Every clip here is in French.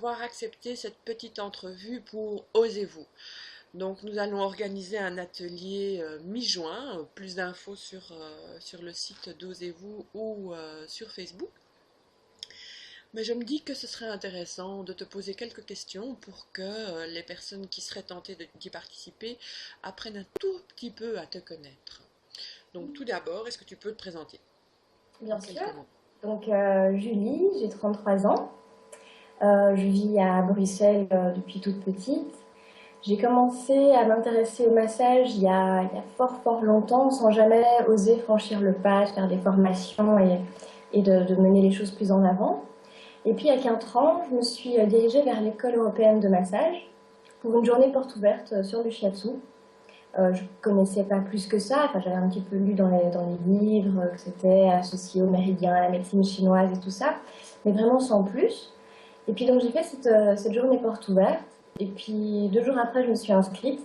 avoir accepté cette petite entrevue pour Osez-vous. Donc nous allons organiser un atelier mi-juin. Plus d'infos sur le site d'Osez-vous ou sur Facebook. Mais je me dis que ce serait intéressant de te poser quelques questions pour que les personnes qui seraient tentées d'y participer apprennent un tout petit peu à te connaître. Donc tout d'abord, est-ce que tu peux te présenter Bien en sûr. quelques mots? Donc, Julie, j'ai 33 ans. Je vis à Bruxelles depuis toute petite. J'ai commencé à m'intéresser au massage il y a fort longtemps, sans jamais oser franchir le pas, de faire des formations et de mener les choses plus en avant. Et puis, il y a 15 ans, je me suis dirigée vers l'école européenne de massage pour une journée porte ouverte sur le shiatsu. Je ne connaissais pas plus que ça, enfin, j'avais un petit peu lu dans les livres que c'était associé au méridien, à la médecine chinoise et tout ça, mais vraiment sans plus. Et puis donc j'ai fait cette journée porte ouverte, et puis 2 jours après je me suis inscrite,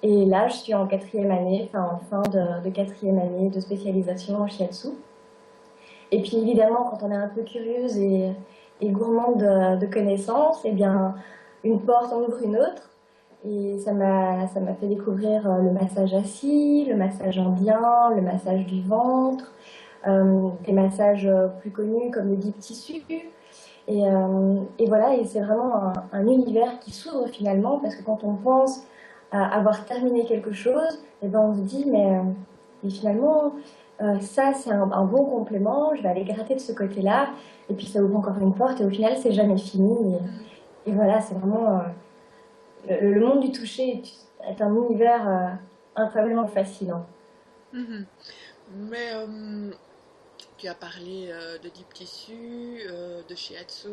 et là je suis en quatrième année, enfin en fin de quatrième année de spécialisation en shiatsu. Et puis évidemment quand on est un peu curieuse et gourmande de connaissances, eh bien une porte en ouvre une autre. Et ça m'a fait découvrir le massage assis, le massage indien, le massage du ventre, des massages plus connus comme le deep tissue. Et voilà, et c'est vraiment un univers qui s'ouvre finalement, parce que quand on pense à avoir terminé quelque chose, et ben on se dit, mais finalement, ça c'est un bon complément, je vais aller gratter de ce côté-là, et puis ça ouvre encore une porte, et au final c'est jamais fini. Et voilà, c'est vraiment le monde du toucher est un univers incroyablement fascinant. Mhm. Mais tu as parlé de deep tissue, de shiatsu,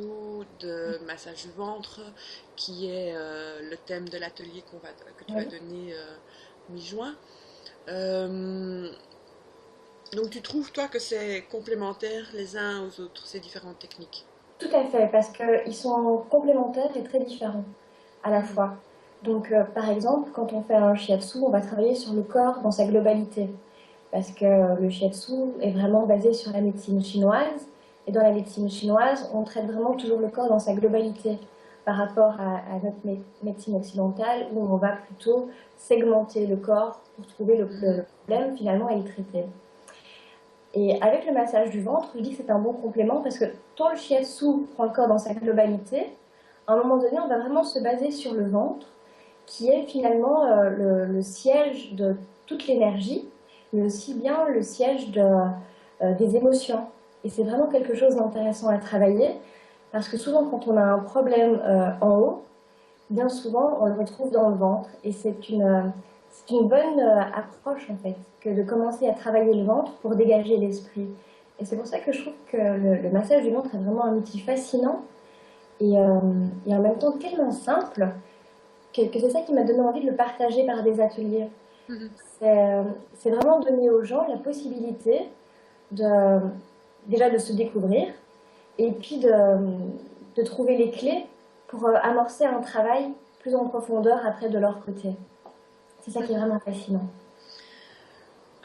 de massage du ventre, qui est le thème de l'atelier que tu vas Oui. donner mi-juin. Euh, donc tu trouves, toi, que c'est complémentaire les uns aux autres, ces différentes techniques? Tout à fait, parce qu'ils sont complémentaires et très différents à la Mhm. fois. Donc, par exemple, quand on fait un shiatsu, on va travailler sur le corps dans sa globalité, parce que le shiatsu est vraiment basé sur la médecine chinoise, et dans la médecine chinoise, on traite vraiment toujours le corps dans sa globalité, par rapport à notre médecine occidentale, où on va plutôt segmenter le corps pour trouver le Mhm. problème finalement et le traiter. Et avec le massage du ventre, je dis que c'est un bon complément parce que tant le shiatsu prend le corps dans sa globalité, à un moment donné, on va vraiment se baser sur le ventre, qui est finalement le siège de toute l'énergie, mais aussi bien le siège des émotions. Et c'est vraiment quelque chose d'intéressant à travailler, parce que souvent, quand on a un problème en haut, bien souvent, on le retrouve dans le ventre. Et c'est une bonne approche, en fait, que de commencer à travailler le ventre pour dégager l'esprit. Et c'est pour ça que je trouve que le massage du ventre est vraiment un outil fascinant et en même temps tellement simple que c'est ça qui m'a donné envie de le partager par des ateliers. Mhm. C'est vraiment donner aux gens la possibilité de, déjà de se découvrir et puis de trouver les clés pour amorcer un travail plus en profondeur après de leur côté. C'est ça qui est Mhm. vraiment fascinant.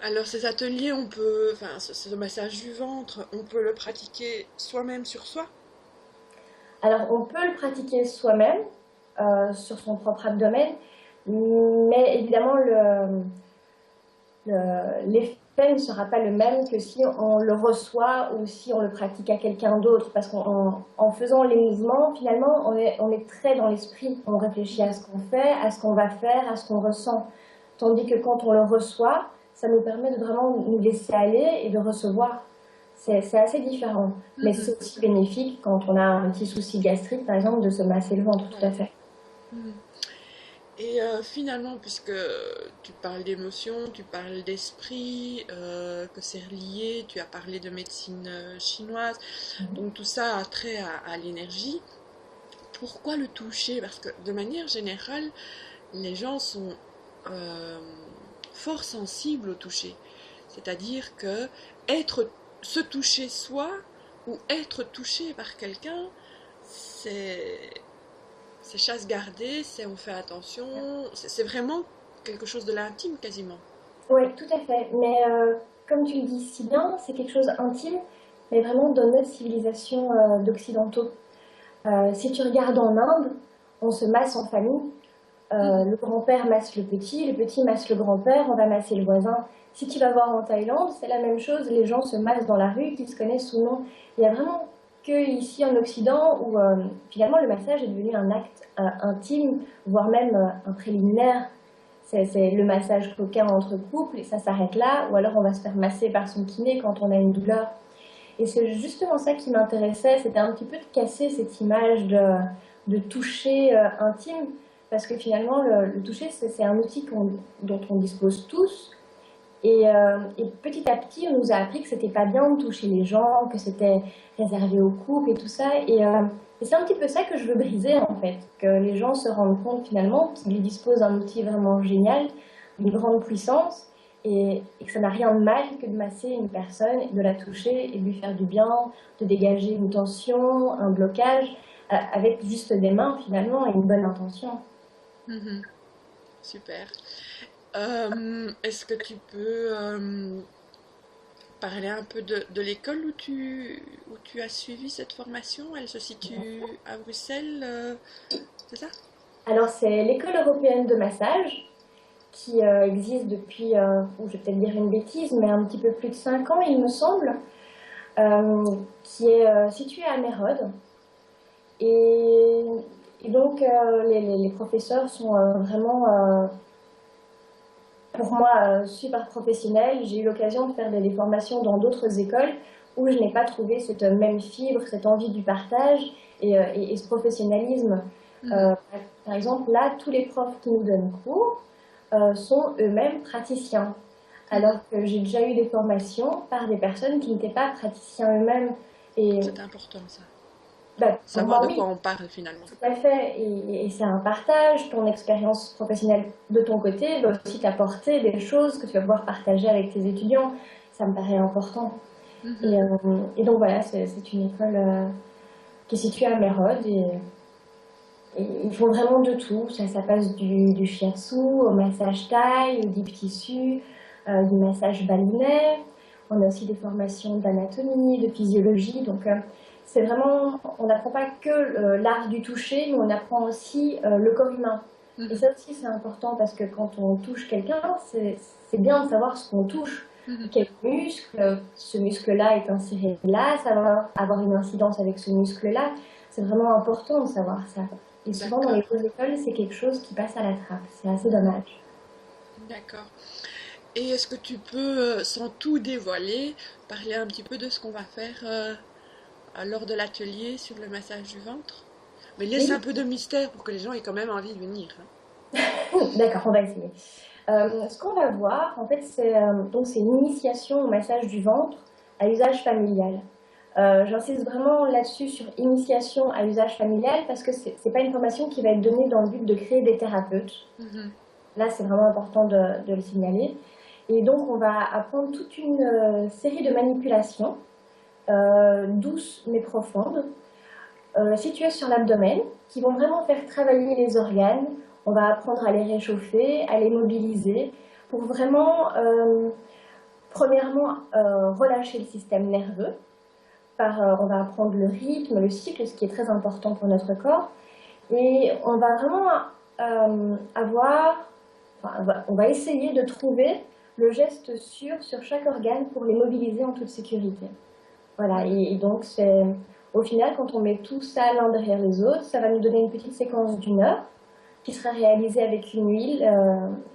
Alors ces ateliers, enfin ce massage du ventre, on peut le pratiquer soi-même sur soi? Alors, on peut le pratiquer soi-même sur son propre abdomen, mais évidemment, l'effet ne sera pas le même que si on le reçoit ou si on le pratique à quelqu'un d'autre, parce qu'en faisant les mouvements, finalement, on est très dans l'esprit. On réfléchit à ce qu'on fait, à ce qu'on va faire, à ce qu'on ressent. Tandis que quand on le reçoit, ça nous permet de vraiment nous laisser aller et de recevoir. C'est assez différent. Mais Mhm. c'est aussi bénéfique quand on a un petit souci gastrique, par exemple, de se masser le ventre, tout à Ouais. fait. Mhm. Et finalement, puisque tu parles d'émotion, tu parles d'esprit, que c'est relié, tu as parlé de médecine chinoise, donc tout ça a trait à l'énergie. Pourquoi le toucher? Parce que de manière générale, les gens sont euh, fort sensibles au toucher. C'est-à-dire que être, se toucher soi ou être touché par quelqu'un, c'est c'est chasse gardée, c'est on fait attention, c'est vraiment quelque chose de l'intime quasiment. Oui, tout à fait. Mais comme tu le dis si bien, c'est quelque chose d'intime, mais vraiment de notre civilisation d'occidentaux. Si tu regardes en Inde, on se masse en famille. Mhm. Le grand-père masse le petit masse le grand-père, on va masser le voisin. Si tu vas voir en Thaïlande, c'est la même chose, les gens se massent dans la rue, qu'ils se connaissent ou non. Il y a vraiment que ici en Occident où finalement le massage est devenu un acte intime, voire même un préliminaire. C'est le massage coquin entre couples et ça s'arrête là, ou alors on va se faire masser par son kiné quand on a une douleur. Et c'est justement ça qui m'intéressait, c'était un petit peu de casser cette image de toucher intime, parce que finalement, le toucher, c'est un outil dont on dispose tous. Et petit à petit, on nous a appris que c'était pas bien de toucher les gens, que c'était réservé aux couples et tout ça. Et c'est un petit peu ça que je veux briser, en fait, que les gens se rendent compte finalement qu'ils disposent d'un outil vraiment génial, d'une grande puissance, et que ça n'a rien de mal que de masser une personne, de la toucher et de lui faire du bien, de dégager une tension, un blocage, avec juste des mains finalement et une bonne intention. Mhm. Super. Est-ce que tu peux parler un peu de l'école où tu as suivi cette formation? Elle se situe à Bruxelles, c'est ça? Alors c'est l'école européenne de massage qui existe depuis, ou je vais peut-être dire une bêtise, mais un petit peu plus de 5 ans il me semble, euh, qui est située à Mérode. Et, et donc les professeurs sont vraiment pour moi super professionnels. J'ai eu l'occasion de faire des formations dans d'autres écoles où je n'ai pas trouvé cette même fibre, cette envie du partage et ce professionnalisme. Mhm. Euh, Par exemple, là, tous les profs qui nous donnent cours sont eux-mêmes praticiens. Alors Mhm. que j'ai déjà eu des formations par des personnes qui n'étaient pas praticiens eux-mêmes. Et C'est important ça. bah, pour Savoir moi, de oui, quoi on parle finalement. tout à fait. Et c'est un partage. Ton expérience professionnelle de ton côté va aussi t'apporter des choses que tu vas pouvoir partager avec tes étudiants. Ça me paraît important. Mhm. Et donc voilà, c'est une école qui est située à Mérode et ils font vraiment de tout. Ça passe du shiatsu au massage thaï, au deep tissu, du massage balinais. On a aussi des formations d'anatomie, de physiologie. Donc c'est vraiment, on n'apprend pas que l'art du toucher, mais on apprend aussi le corps humain. Et Mhm. ça aussi c'est important parce que quand on touche quelqu'un, c'est bien de savoir ce qu'on touche. Mhm. Quel muscle, ce muscle-là est inséré là, ça va avoir une incidence avec ce muscle-là. C'est vraiment important de savoir ça. Et souvent dans les D'accord. grosses écoles, c'est quelque chose qui passe à la trappe. C'est assez Mhm. dommage. D'accord. Et est-ce que tu peux, sans tout dévoiler, parler un petit peu de ce qu'on va faire lors de l'atelier sur le massage du ventre? Mais laisse un Oui, peu de mystère pour que les gens aient quand même envie de venir, hein. d'accord, on va essayer. Ce qu'on va voir, en fait, c'est une initiation au massage du ventre à usage familial. J'insiste vraiment là-dessus sur initiation à usage familial parce que c'est pas une formation qui va être donnée dans le but de créer des thérapeutes. Mhm. Là, c'est vraiment important de le signaler. Et donc, on va apprendre toute une série de manipulations douces mais profondes situées sur l'abdomen qui vont vraiment faire travailler les organes. On va apprendre à les réchauffer, à les mobiliser pour vraiment, premièrement, relâcher le système nerveux. On va apprendre le rythme, le cycle, ce qui est très important pour notre corps. Et on va vraiment on va essayer de trouver le geste sûr sur chaque organe pour les mobiliser en toute sécurité. Voilà, Mhm. et donc au final, quand on met tout ça l'un derrière les autres, ça va nous donner une petite séquence d'1 heure qui sera réalisée avec une huile,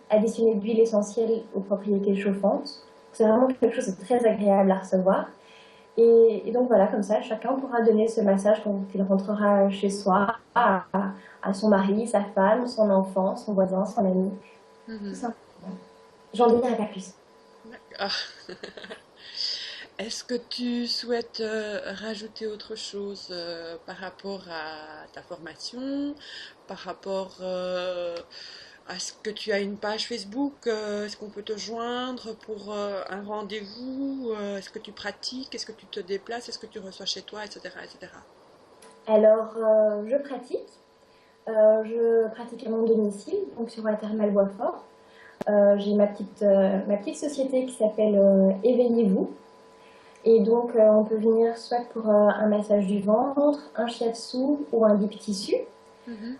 additionnée d'huile essentielle aux propriétés chauffantes. C'est vraiment quelque chose de très agréable à recevoir. Et donc voilà, comme ça, chacun pourra donner ce massage quand il rentrera chez soi à son mari, sa femme, son enfant, son voisin, son ami, tout Mhm. simplement. J'en dirai pas plus. D'accord. Est-ce que tu souhaites rajouter autre chose par rapport à ta formation, par rapport à ce que tu as une page Facebook, est-ce qu'on peut te joindre pour un rendez-vous, est-ce que tu pratiques, est-ce que tu te déplaces, est-ce que tu reçois chez toi, etc., etc. Alors, je pratique à mon domicile, donc sur la thermale Boisfort. J'ai ma petite société qui s'appelle Éveillez-vous. Et donc, on peut venir soit pour un massage du ventre, un shiatsu ou un deep tissu. Mhm.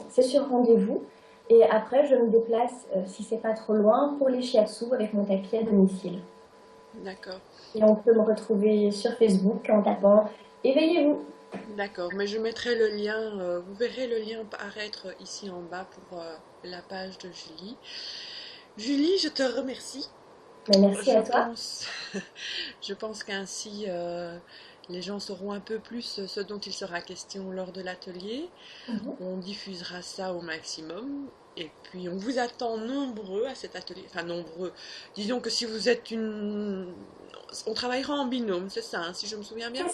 C'est sur rendez-vous. Et après, je me déplace, si c'est pas trop loin, pour les shiatsu avec mon tapis à domicile. D'accord. Et on peut me retrouver sur Facebook en tapant Éveillez-vous. D'accord, mais je mettrai le lien, vous verrez le lien apparaître ici en bas pour la page de Julie. Julie, je te remercie. Mais merci Je à toi. pense, je pense qu'ainsi les gens sauront un peu plus ce dont il sera question lors de l'atelier. Mhm. On diffusera ça au maximum. Et puis on vous attend nombreux à cet atelier. Enfin nombreux. Disons que si vous êtes une... On travaillera en binôme, c'est ça, hein, si je me souviens bien.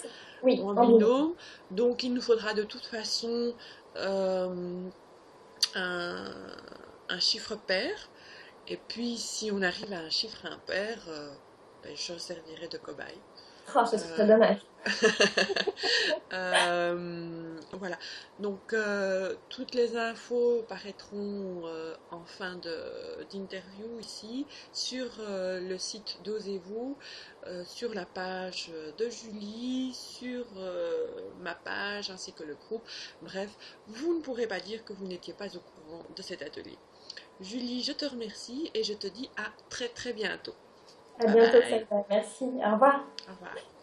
Oui, En en binôme. binôme. Donc il nous faudra de toute façon euh, un, un chiffre pair. Et puis si on arrive à un chiffre impair, ben, je servirai de cobaye. Oh, ce serait Euh, dommage. voilà. Donc toutes les infos paraîtront en fin d'interview ici sur le site d'Osez-vous, sur la page de Julie, sur ma page ainsi que le groupe. Bref, vous ne pourrez pas dire que vous n'étiez pas au courant de cet atelier. Julie, je te remercie et je te dis à très très bientôt. À Bye bientôt, bye. Selma. Merci. Au revoir. Au revoir.